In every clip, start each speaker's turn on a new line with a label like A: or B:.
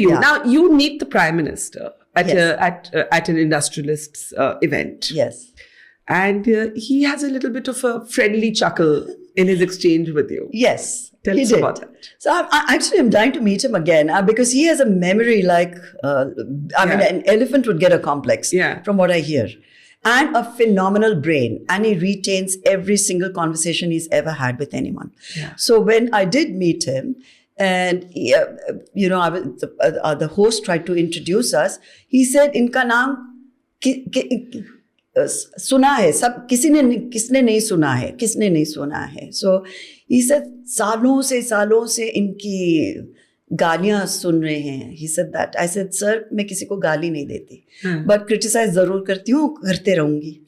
A: Yeah.
B: Now, you meet the Prime Minister at
A: Yes.
B: at an industrialist's event.
A: Yes.
B: And he has a little bit of a friendly chuckle in his exchange with you.
A: Yes.
B: Tell
A: he
B: us
A: did.
B: about that.
A: So I'm dying to meet him again because he has a memory like, mean, an elephant would get a complex from what I hear. And a phenomenal brain. And he retains every single conversation he's ever had with anyone.
B: Yeah.
A: So when I did meet him, and he, the host tried to introduce us, he said, "Inka naam सुना है सब किसने नहीं सुना है." So he said सालों से इनकी गालियां सुन रहे हैं. He said that. I said, "Sir, मैं किसी को गाली नहीं देती, but criticize जरूर करती हूँ, करते रहूंगी."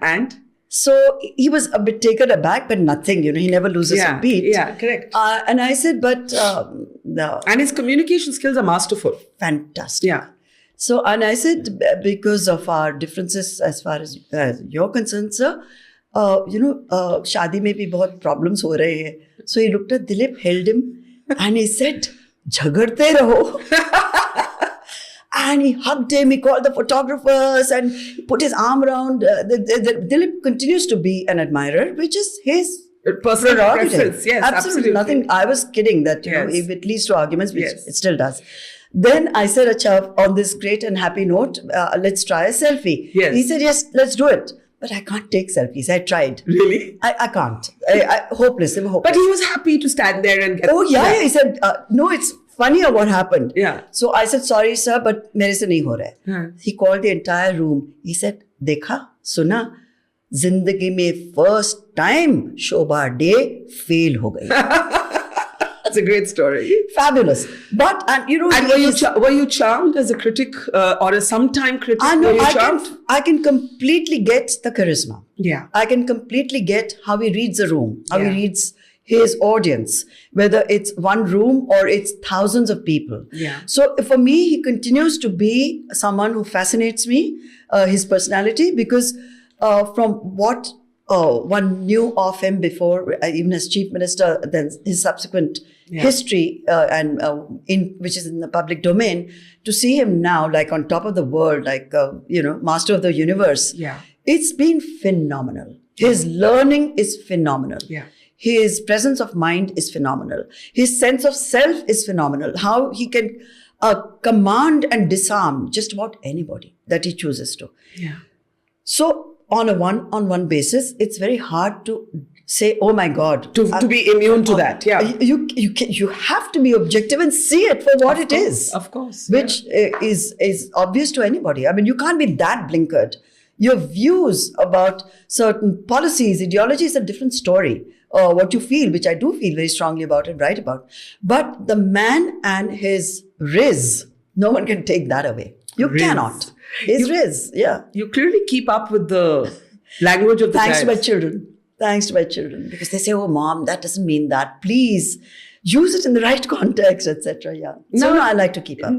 B: And
A: so he was a bit taken aback, but nothing, he never loses a beat.
B: Yeah, correct.
A: And I said, but
B: and his communication skills are masterful.
A: Fantastic.
B: Yeah.
A: So, and I said, because of our differences as far as you're concerned, sir, शादी में भी बहुत problems हो रहे हैं. So he looked at Dilip, held him, and he said, झगड़ते रहो. And he hugged him, he called the photographers and he put his arm around. Dilip continues to be an admirer, which is his
B: personal preference. Yes, absolutely.
A: Nothing. I was kidding that, if it leads to arguments, which it still does. Then I said, Acha, on this great and happy note, let's try a selfie.
B: Yes.
A: He said, yes, let's do it. But I can't take selfies. I tried.
B: Really?
A: I can't. Hopeless.
B: But he was happy to stand there and get...
A: Oh, yeah. He said, no, it's funnier what happened.
B: Yeah.
A: So I said, sorry, sir, but mere se nahi ho raha hai. He called the entire room. He said, dekha, suna, zindagi mein first time Shobhaa Day fail ho gayi.
B: That's a great story.
A: Fabulous. But, and
B: were you charmed as a critic or a sometime critic?
A: I can completely get the charisma.
B: Yeah.
A: I can completely get how he reads a room, how he reads his audience, whether it's one room or it's thousands of people.
B: Yeah.
A: So for me, he continues to be someone who fascinates me, his personality, because from what one knew of him before, even as chief minister, then his subsequent history, which is in the public domain, to see him now like on top of the world, like, master of the universe.
B: Yeah.
A: It's been phenomenal. His learning is phenomenal.
B: Yeah.
A: His presence of mind is phenomenal. His sense of self is phenomenal. How he can command and disarm just about anybody that he chooses to.
B: Yeah.
A: So on a one-on-one basis, it's very hard to say, oh my God.
B: To be immune to that. Yeah.
A: You have to be objective and see it for what it is.
B: Of course.
A: Which is obvious to anybody. I mean, you can't be that blinkered. Your views about certain policies, ideology is a different story. What you feel, which I do feel very strongly about and write about. But the man and his Rizz, no one can take that away. You cannot. His Rizz, yeah.
B: You clearly keep up with the language of the
A: Thanks
B: times.
A: to my children. Thanks to my children. Because they say, oh, mom, that doesn't mean that. Please use it in the right context, etc. Yeah. So I like to keep up.